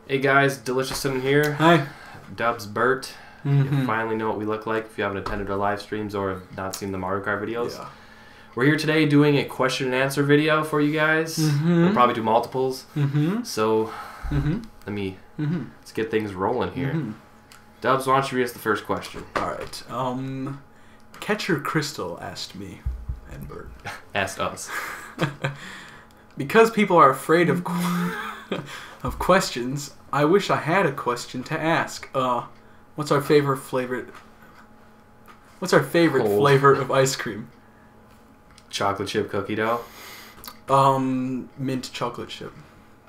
Hey guys, DeliciousCinnamon here. Hi. Dubs, Bert. You finally know what we look like if you haven't attended our live streams or have not seen the Mario Kart videos. Yeah. We're here today doing a question and answer video for you guys. We'll probably do multiples. So let's get things rolling here. Dubs, why don't you read us the first question? Alright. Catcher Crystal asked me and Bert. Asked us. Because people are afraid of of questions, I wish I had a question to ask. What's our favorite flavor of ice cream? Chocolate chip cookie dough. Mint chocolate chip.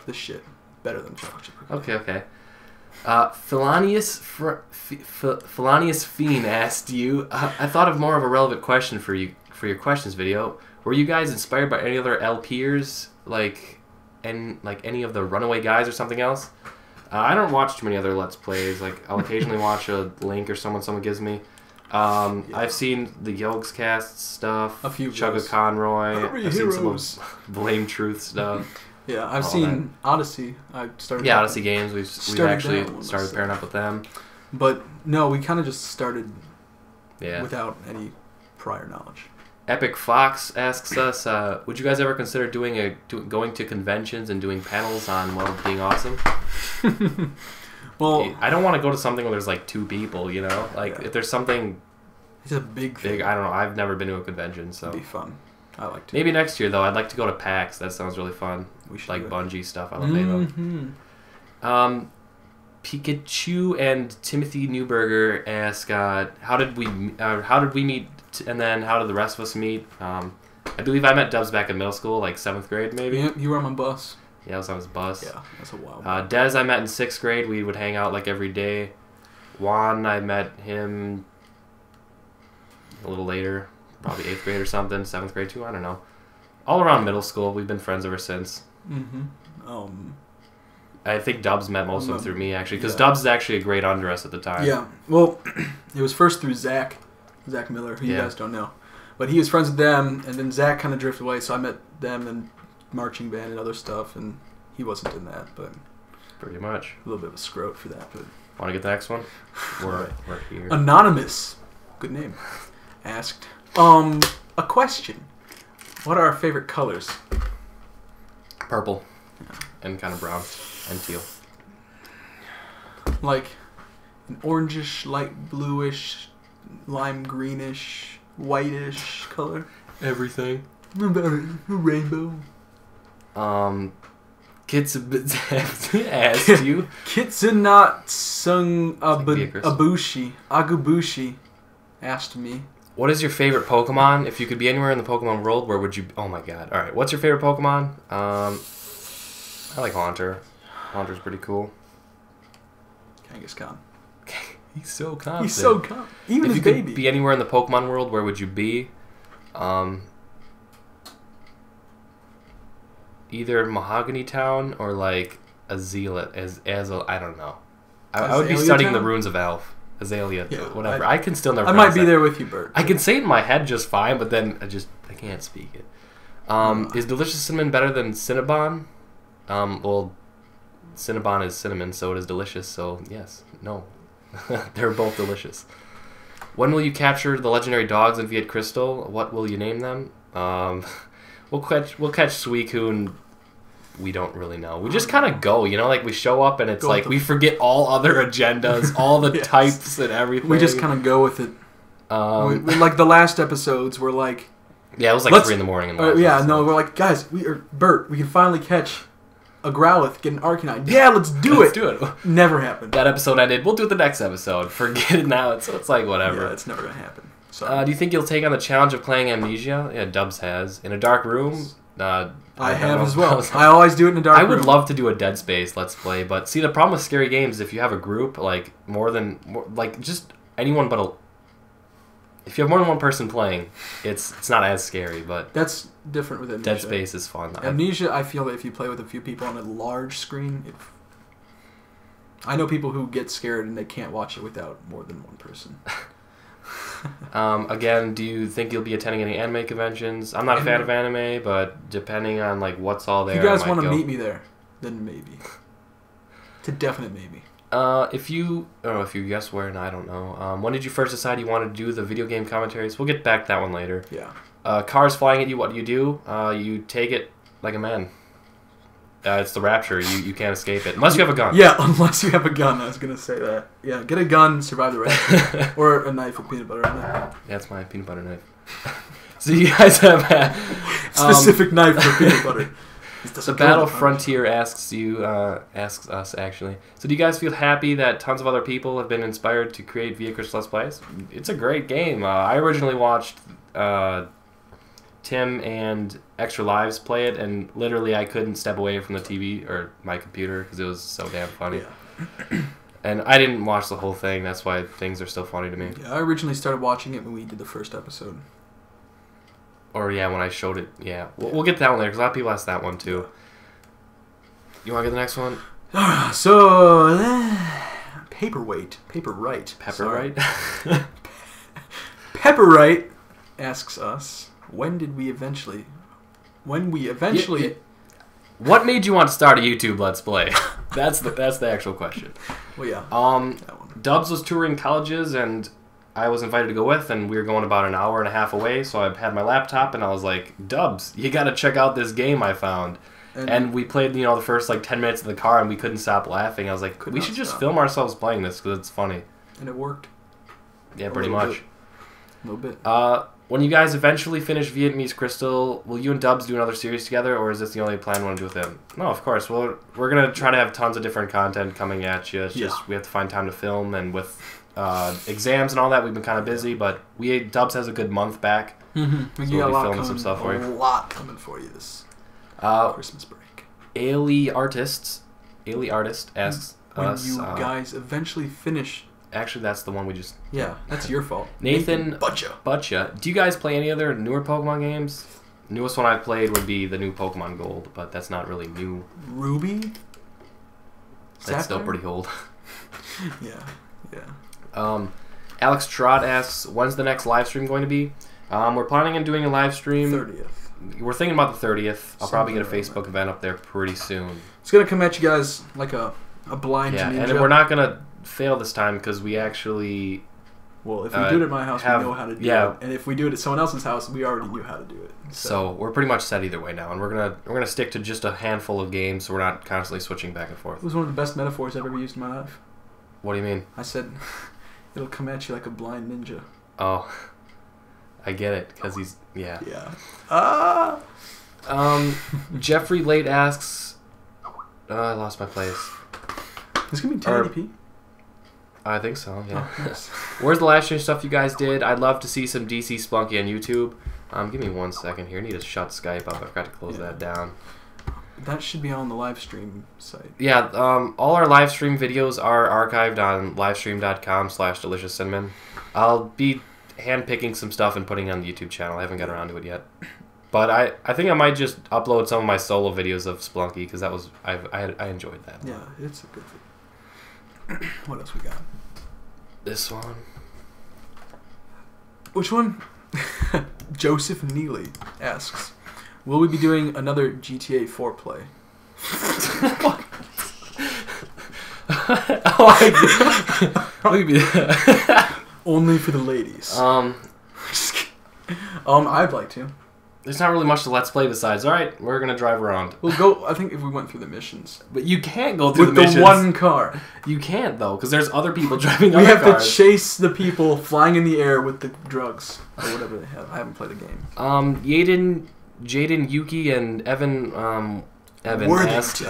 The shit. Better than chocolate chip cookie. Okay. Felanius Fiend asked you. I thought of more of a relevant question for you for your questions video. Were you guys inspired by any other LPers, like any of the Runaway Guys or something else? I don't watch too many other Let's Plays. Like I'll occasionally watch a link or someone gives me. I've seen the Yogs Cast stuff. A few. Chugga Conroy. I've seen some of Blame Truth stuff. Yeah, I've seen Odyssey. I started. Yeah, Odyssey Games. We've actually started pairing up with them. But no, we kind of just started. Yeah. Without any prior knowledge. Epic Fox asks us, would you guys ever consider going to conventions and doing panels on, well, being awesome? Well, I don't want to go to something where there's like 2 people, you know? Like, if there's something it's a big thing. I don't know. I've never been to a convention, so. It'd be fun. I like to. Maybe next year, though. I'd like to go to PAX. That sounds really fun. We should like Bungie stuff. I love Halo. Pikachu and Timothy Newberger ask, how did we meet, and then how did the rest of us meet? I believe I met Dubs back in middle school, like 7th grade, maybe. Yeah, you were on my bus. Yeah, I was on his bus. Yeah, that's a while. Dez I met in 6th grade. We would hang out like every day. Juan, I met him a little later, probably 8th grade or something, 7th grade too. I don't know. All around middle school, we've been friends ever since. I think Dubs met most of them through me, actually, because Dubs is actually a great under us at the time. Yeah, well, it was first through Zach Miller, who you guys don't know. But he was friends with them, and then Zach kind of drifted away, so I met them in marching band and other stuff, and he wasn't in that, but... Pretty much. A little bit of a scrote for that, but... Want to get the next one? We're here. Anonymous, good name, asked, a question. What are our favorite colors? Purple. And kind of brown. And teal. Like an orangish, light bluish, lime greenish, whitish color. Everything. What about a rainbow? asked you. Kitsunat Sung Agubushi asked me. What is your favorite Pokemon? If you could be anywhere in the Pokemon world, where would you... Oh my god. Alright, what's your favorite Pokemon? I like Haunter. Haunter's pretty cool. Kangaskhan. He's so confident. He's so confident. Even his baby. If you could be anywhere in the Pokemon world, where would you be? Either Mahogany Town or like Azalea. I don't know. I would be studying the runes of Elf. Azalea, whatever. I can still never. I might be there with you, Bert. I can say it in my head just fine, but then I can't speak it. Is DeliciousCinnamon better than Cinnabon? Well, Cinnabon is cinnamon, so it is delicious. So yes, no, they're both delicious. When will you capture the legendary dogs in Viet Crystal? What will you name them? We'll catch Suicune. We don't really know. We just kind of go, you know, like we show up and it's like we forget all other agendas, all the types and everything. We just kind of go with it. Like the last episodes were like. Yeah, it was like 3 in the morning. We're like, guys, Bert, we can finally catch a Growlithe, get an Arcanine. Yeah, let's do it. Never happened. That episode ended. We'll do it the next episode. Forget it now. So it's like whatever. Yeah, it's never gonna happen. Do you think you'll take on the challenge of playing Amnesia? Yeah, Dubs has. In a dark room? I have as well. I always do it in a dark room. I would love to do a Dead Space Let's Play, but see, the problem with scary games is if you have a group, like just anyone but if you have more than one person playing, it's not as scary, but... That's different with Amnesia. Dead Space is fun. Amnesia, I feel that if you play with a few people on a large screen, I know people who get scared and they can't watch it without more than one person. Again, do you think you'll be attending any anime conventions? I'm not a fan of anime, but depending on like what's all there, if you guys want to meet me there, then maybe. It's a definite maybe. If you guess where, and I don't know. When did you first decide you wanted to do the video game commentaries? We'll get back to that one later. Yeah. Cars flying at you, what do? You take it like a man. It's the rapture. You can't escape it. Unless you have a gun. Yeah, unless you have a gun. I was going to say that. Yeah, get a gun, survive the rapture. Or a knife with peanut butter on it. That's my peanut butter knife. So you guys have... specific knife for peanut butter. The Battle Frontier asks us, actually. So do you guys feel happy that tons of other people have been inspired to create Via Chris Let's Plays? It's a great game. I originally watched Tim and Extra Lives play it, and literally I couldn't step away from the TV or my computer because it was so damn funny. Yeah. And I didn't watch the whole thing. That's why things are still funny to me. Yeah, I originally started watching it when we did the first episode. Or, yeah, when I showed it. Yeah. We'll get to that one later because a lot of people asked that one, too. You want to get the next one? So, Paperweight. Pepperwright asks us, when we eventually... Yeah. What made you want to start a YouTube Let's Play? That's the actual question. Well, yeah. That one. Dubs was touring colleges, and I was invited to go with, and we were going about an hour and a half away, so I had my laptop, and I was like, Dubs, you got to check out this game I found. And we played, the first, 10 minutes in the car, and we couldn't stop laughing. I was like, we should just film ourselves playing this, because it's funny. And it worked. Yeah, pretty much. A little bit. When you guys eventually finish Vietnamese Crystal, will you and Dubs do another series together, or is this the only plan you want to do with him? No, of course. Well, we're going to try to have tons of different content coming at you. It's just we have to find time to film, and with exams and all that, we've been kind of busy, but Dubs has a good month back. Mm-hmm. So we'll be filming some stuff for you. A lot coming for you this Christmas break. Ailey Artist asks when us... you guys eventually finish... Actually, that's the one we just... Yeah, that's your fault. Nathan Butcha. Do you guys play any other newer Pokemon games? Newest one I've played would be the new Pokemon Gold, but that's not really new. Ruby? That's still pretty old. Yeah. Alex Trott asks, when's the next live stream going to be? We're planning on doing a live stream... 30th. We're thinking about the 30th. I'll probably get a Facebook event up there pretty soon. It's going to come at you guys like a blind ninja. Yeah, and we're not going to fail this time because we actually... Well, if we do it at my house, we know how to do it. And if we do it at someone else's house, we already knew how to do it. So we're pretty much set either way now, and we're gonna stick to just a handful of games, so we're not constantly switching back and forth. It was one of the best metaphors I've ever used in my life. What do you mean? I said, it'll come at you like a blind ninja. Oh, I get it, because he's... Yeah. Yeah. Jeffrey Late asks... I lost my place. It's going to be 1080p. I think so, yeah. Oh, nice. Where's the live stream stuff you guys did? I'd love to see some DC Splunky on YouTube. Give me 1 second here. I need to shut Skype up. I forgot to close that down. That should be on the live stream site. Yeah, all our live stream videos are archived on livestream.com/DeliciousCinnamon. I'll be handpicking some stuff and putting it on the YouTube channel. I haven't got around to it yet. But I think I might just upload some of my solo videos of Splunky because that was I enjoyed that. Yeah, it's a good video. What else we got? This one. Which one? Joseph Neely asks, will we be doing another GTA 4 play? Only for the ladies. I'd like to. There's not really much to Let's Play besides, alright, we're going to drive around. We'll go, I think if we went through the missions. But you can't go through the missions. With the one car. You can't, though, because there's other people driving other cars. We have to chase the people flying in the air with the drugs, or whatever they have. I haven't played the game. Jaden, Yuki, and Evan asked,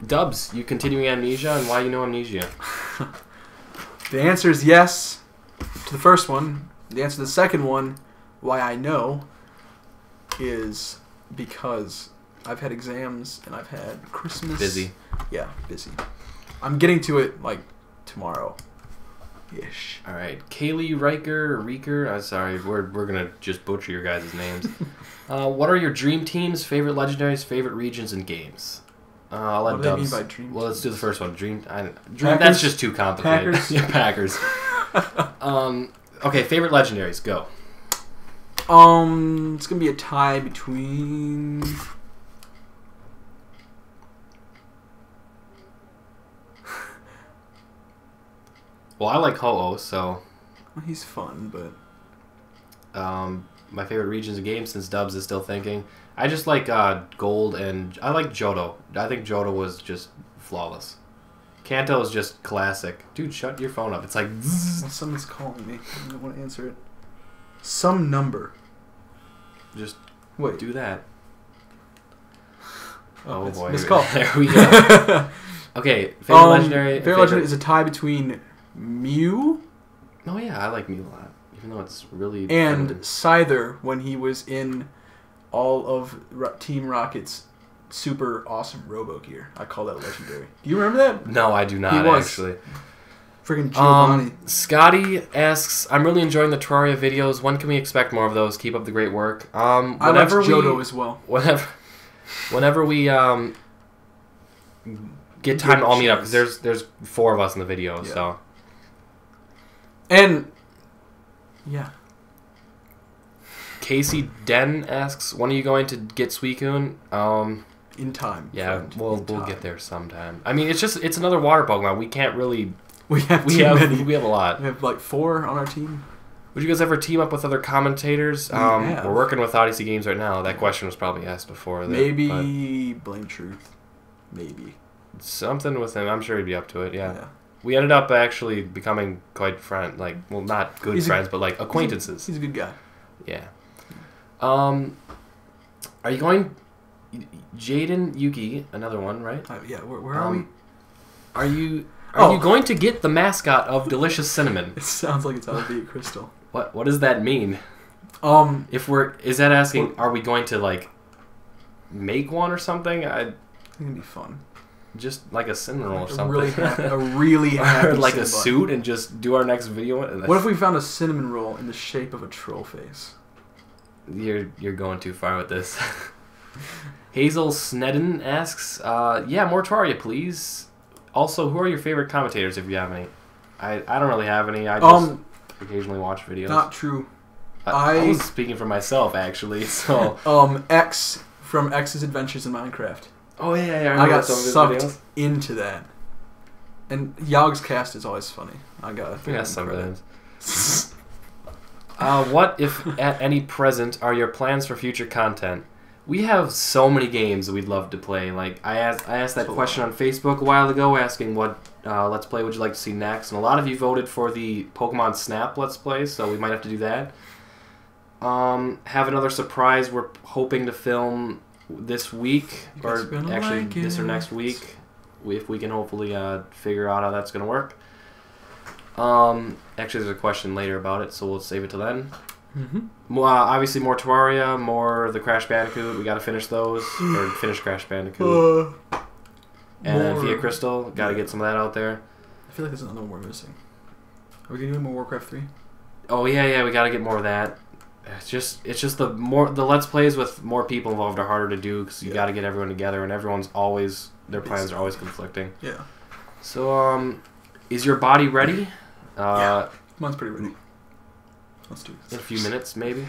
Dubs, you continuing amnesia, and why you know amnesia? The answer is yes to the first one. The answer to the second one, why I know, is because I've had exams and I've had Christmas. Busy. Yeah, busy. I'm getting to it like tomorrow-ish. All right, Kaylee Riker. I'm sorry, we're gonna just butcher your guys' names. What are your dream teams, favorite legendaries, favorite regions, and games? I'll let Dubs. What do they mean by dream? Well, let's do the first one. Dream. That's just too complicated. Packers. Yeah, Packers. Okay, favorite legendaries. Go. It's gonna be a tie between Well, I like Ho-Oh, so... Well, he's fun, but... My favorite regions of games, since Dubs is still thinking. I just like Gold, and I like Johto. I think Johto was just flawless. Kanto is just classic. Dude, shut your phone up. It's like... Well, someone's calling me. I don't want to answer it. Some number. Just wait. Do that. Oh boy. Missed call. There we go. Okay, favorite legendary. Favorite legendary is a tie between Mew. Oh yeah, I like Mew a lot, even though it's really. And feminine. Scyther when he was in all of Team Rocket's super awesome Robo gear. I call that legendary. Do you remember that? No, I do not. He was. Actually. Freaking Giovanni. Scotty asks, "I'm really enjoying the Terraria videos. When can we expect more of those? Keep up the great work." I like Johto as well. Whenever we get time to all meet up, because there's 4 of us in the video, yeah. so. And yeah. Casey Den asks, "When are you going to get Suicune?" In time. Yeah, friend. we'll get there sometime. I mean, it's another water Pokemon. We can't really. We have many. We have a lot. We have like 4 on our team. Would you guys ever team up with other commentators? We're working with Odyssey Games right now. That question was probably asked before. Maybe Blame Truth. Maybe. Something with him. I'm sure he'd be up to it. Yeah. We ended up actually becoming quite friends. Like, well, not good friends, but like acquaintances. He's a good guy. Yeah. Are you going? Jaden Yuki, another one, right? Yeah. Where are we? Are you going to get the mascot of Delicious Cinnamon? It sounds like it's out of the crystal. What does that mean? Is that asking? Are we going to like make one or something? I think it'd be fun. Just like a cinnamon roll or something. A really happy or like cinnamon. A suit and just do our next video. What if we found a cinnamon roll in the shape of a troll face? You're going too far with this. Hazel Snedden asks, yeah, more Terraria, please. Also, who are your favorite commentators, if you have any? I don't really have any. I just occasionally watch videos. Not true. I was speaking for myself, actually. So X from X's Adventures in Minecraft. Oh yeah. I got sucked into that. And Yogg's cast is always funny. I got sometimes. What, if at any present, are your plans for future content? We have so many games that we'd love to play. Like I asked that question on Facebook a while ago, asking what Let's Play would you like to see next, and a lot of you voted for the Pokemon Snap Let's Play, so we might have to do that. Have another surprise we're hoping to film this week, or actually this or next week, if we can hopefully figure out how that's going to work. Actually, there's a question later about it, so we'll save it till then. Obviously, more Terraria, more the Crash Bandicoot. We got to finish those, or finish Crash Bandicoot. And Via Crystal, got to get some of that out there. I feel like there's another one we're missing. Are we gonna do more Warcraft 3? Oh yeah, we got to get more of that. It's just the Let's Plays with more people involved are harder to do because you got to get everyone together, and everyone's always their plans are always conflicting. Yeah. So is your body ready? Yeah, mine's pretty ready. Let's do this. In a few minutes, maybe.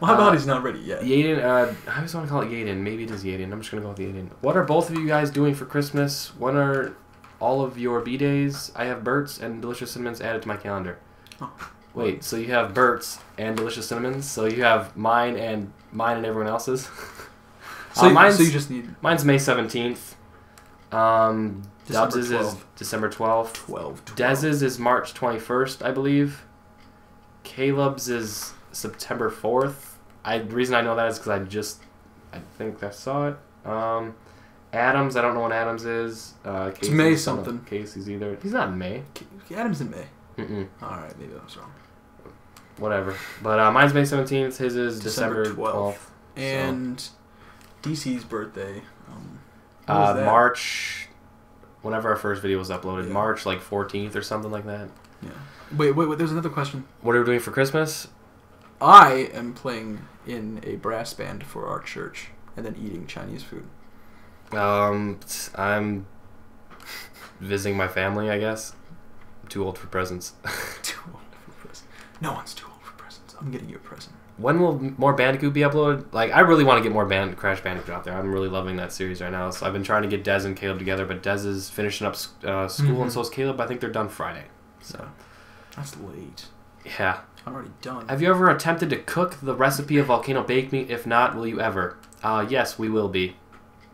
My body's not ready yet. Yaden, I always want to call it Yaden. Maybe it is Yaden. I'm just going to go with Yaden. What are both of you guys doing for Christmas? When are all of your B-days? I have Bert's and Delicious Cinnamon's added to my calendar. Oh. Wait, so you have Bert's and Delicious Cinnamon's? So you have mine and everyone else's? So you just need... Mine's May 17th. Dubs' is December 12th. Dez's is March 21st, I believe. Caleb's is September 4th. The reason I know that is because I think I saw it. Adams, I don't know when Adams is. It's May something. Casey's either. He's not in May. Adams in May. Alright, maybe I was wrong. Whatever. But mine's May 17th. His is December 12th. And DC's birthday. March, whenever our first video was uploaded. Yeah. March like 14th or something like that. Yeah. Wait, there's another question. What are we doing for Christmas? I am playing in a brass band for our church and then eating Chinese food. I'm visiting my family, I guess. I'm too old for presents. Too old for presents. No one's too old for presents. I'm getting you a present. when will more Bandicoot be uploaded? Like, I really want to get more Crash Bandicoot out there. I'm really loving that series right now. So I've been trying to get Dez and Caleb together, but Dez is finishing up school, and so is Caleb. I think they're done Friday. So that's late. Yeah. I'm already done. Have you ever attempted to cook the recipe of volcano baked meat? If not, will you ever? Yes, we will be.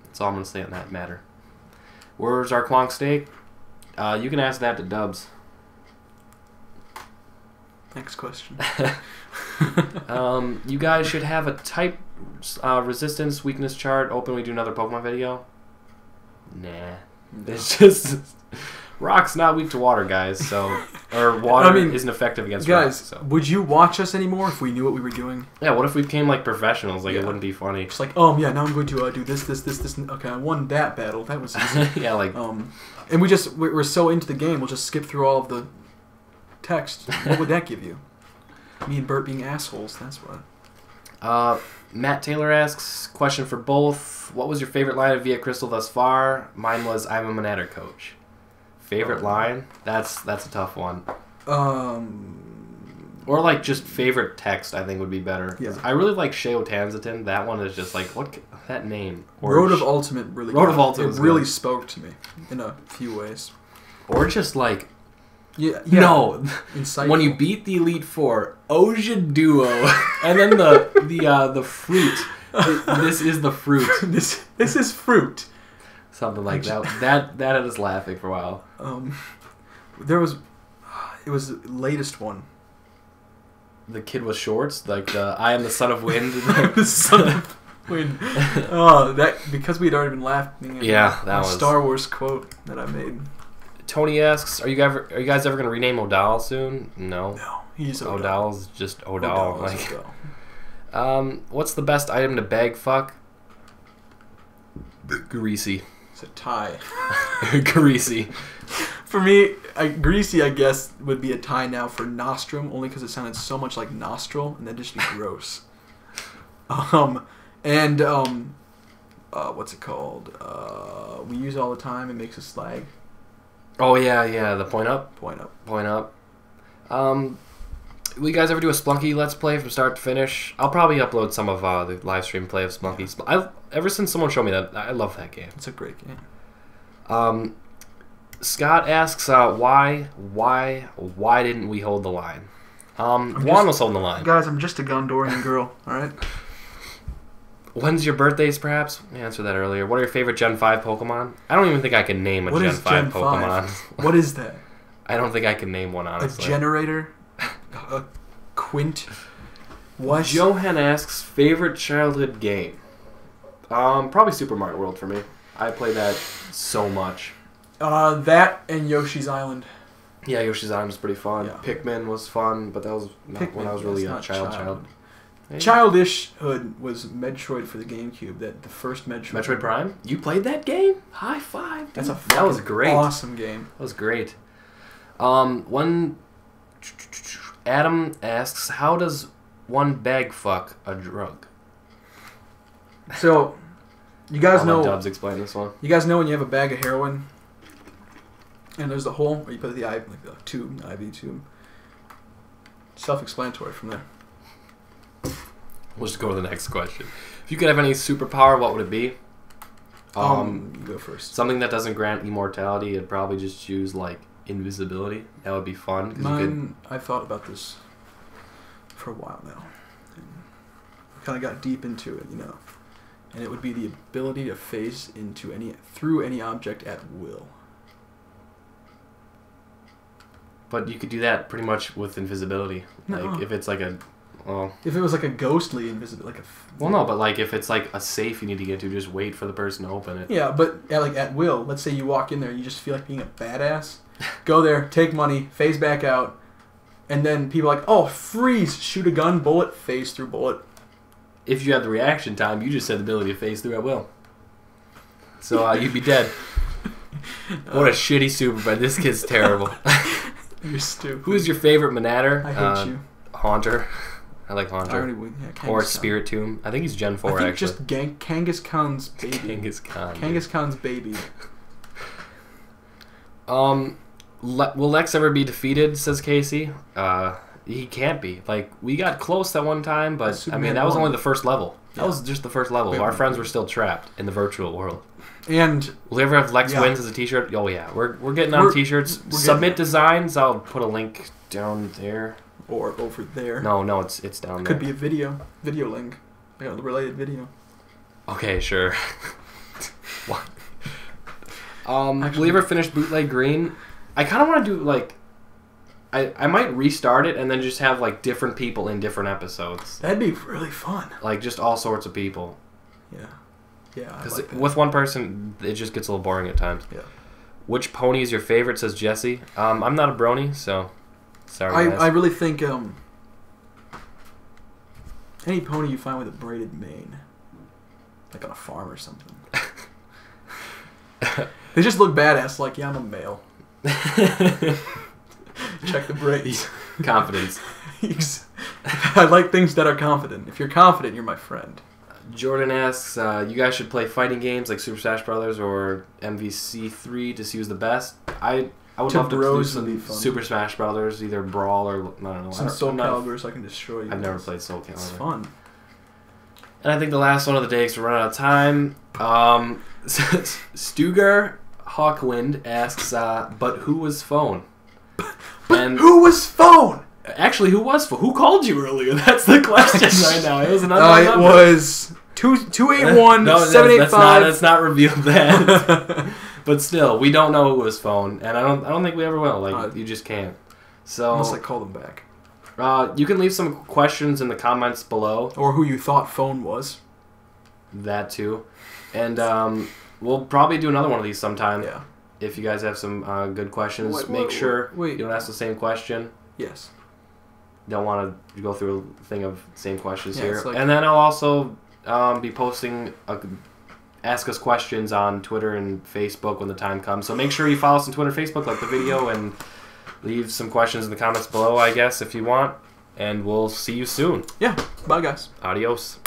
That's all I'm going to say on that matter. Where's our Quonk steak? You can ask that to Dubs. Next question. You guys should have a type resistance weakness chart open. We do another Pokemon video. Nah. No. It's just... Rock's not weak to water, guys, so... Or water isn't effective against guys, rocks, so. Would you watch us anymore if we knew what we were doing? Yeah, what if we became, like, professionals? Like, it wouldn't be funny. Just like, yeah, now I'm going to do this. Okay, I won that battle. That was easy. Yeah, like... And we're so into the game, we'll just skip through all of the text. What would that give you? Me and Bert being assholes, that's what. Matt Taylor asks, question for both. What was your favorite line of Via Crystal thus far? Mine was, I'm a Manatter coach. Favorite line? That's a tough one. Or like just favorite text, I think would be better. Yeah. I really like Sheo Tanzatin. That one is just like, what that name? Or Road of Ultimate really. Road of Ultimate. It really spoke to me in a few ways. Or just like. Yeah. No. Insightful. When you beat the Elite Four, Oja Duo, and then the fruit. This is the fruit. This is fruit. Something like that. That had us laughing for a while. It was the latest one. The kid with shorts, like the I am the son of wind. The son of wind. That because we'd already been laughing at that was Star Wars quote that I made. Tony asks, "Are you guys ever gonna rename O'Dowell soon?" No. No, he's O'Dowell's just O'Dowell. What's the best item to bag fuck? Greasy. It's a tie. Greasy. For me, greasy, I guess, would be a tie now for nostrum, only because it sounded so much like nostril, and that'd just be gross. What's it called? We use all the time. It makes us slag. Oh yeah, the point up. Point up. Will you guys ever do a Splunky Let's Play from start to finish? I'll probably upload some of the live stream play of Splunky. Yeah. Ever since someone showed me that, I love that game. It's a great game. Scott asks, why didn't we hold the line? Juan was holding the line. Guys, I'm just a Gondorian girl, alright? When's your birthdays, perhaps? We answered that earlier. What are your favorite Gen 5 Pokemon? I don't even think I can name a Gen 5 Pokemon. What is that? I don't think I can name one, honestly. A generator? A quint? What? Johan asks, favorite childhood game? Probably Super Mario World for me. I play that so much. That and Yoshi's Island. Yeah, Yoshi's Island was pretty fun. Yeah. Pikmin was fun, but that was not when I was really a child. Hey. Childishhood was Metroid for the GameCube. The first Metroid. Metroid Prime? You played that game? High five. Dude. That was great. Awesome game. That was great. One Adam asks, how does one bag fuck a drug? So, you guys know. Dubs explain this one. You guys know when you have a bag of heroin, and there's the hole where you put the IV tube. Self-explanatory from there. We'll just go to the next question. If you could have any superpower, what would it be? You go first. Something that doesn't grant immortality. I'd probably just choose like invisibility. That would be fun. I've thought about this for a while now. Kind of got deep into it, you know. And it would be the ability to phase through any object at will. But you could do that pretty much with invisibility. No. Like if it's like a, if it was like a ghostly invisibility, but like if it's like a safe you need to get to, just wait for the person to open it. Yeah, but at will. Let's say you walk in there, you just feel like being a badass. Go there, take money, phase back out, and then people are like, oh, freeze, shoot a gun, bullet, phase through bullet. If you had the reaction time, you just had the ability to phase through at will. So you'd be dead. What a shitty superpower. This kid's terrible. You're stupid. Who's your favorite Manatter? I hate you. Haunter. I like Haunter. Or Khan. Spirit Tomb. I think he's Gen 4, actually. Just Kangaskhan's Khan's baby. Kangaskhan's baby. Will Lex ever be defeated, says Casey. He can't be. Like, we got close that one time, but Superman I mean, that was 1. only the first level. That Yeah. was just the first level. Our friends were still trapped in the virtual world. And Will you ever have Lex Yeah. Wins as a T-shirt? Oh yeah, we're getting on T-shirts. we're Submit getting designs. I'll put a link down there. or over there. No, it's down there. Could be a video link. The related video. Okay, sure. What? Will Actually- you ever finish Bootleg Green? I kind of want to do like. I might restart it and then just have like different people in different episodes. That'd be really fun. Like just all sorts of people. Yeah. Yeah. I Because like that. with one person, it just gets a little boring at times. Yeah. Which pony is your favorite? Says Jesse. I'm not a brony, so sorry. Guys. I really think any pony you find with a braided mane, like on a farm or something, they just look badass. Like, yeah, I'm a male. Check the braids. Confidence. I like things that are confident. If you're confident, you're my friend. Jordan asks, you guys should play fighting games like Super Smash Brothers or MVC3 to see who's the best. I would To love to do bros would be some fun. Super Smash Brothers, either Brawl or I don't know. Some Soul Calibers I can destroy you. I've never played Soul Calibur. It's fun. And I think the last one of the day, because we're running out of time. Stugar Hawkwind asks, but who was phone? But who was phone? Actually, who was phone? Who called you earlier? That's the question right now. It was an unknown It number. was 281-785. Let's not reveal that. But still, we don't know who was phone, and I don't think we ever will. Like, you just can't. So Unless I call them back. you can leave some questions in the comments below. Or who you thought phone was. That too, and we'll probably do another one of these sometime. Yeah. If you guys have some good questions, Wait, make sure wait. you don't ask the same question. Yes. Don't want to go through a thing of same questions Yeah, here. it's like- And then I'll also be posting ask us questions on Twitter and Facebook when the time comes. So make sure you follow us on Twitter and Facebook, like the video, and leave some questions in the comments below, I guess, if you want. And we'll see you soon. Yeah. Bye, guys. Adios.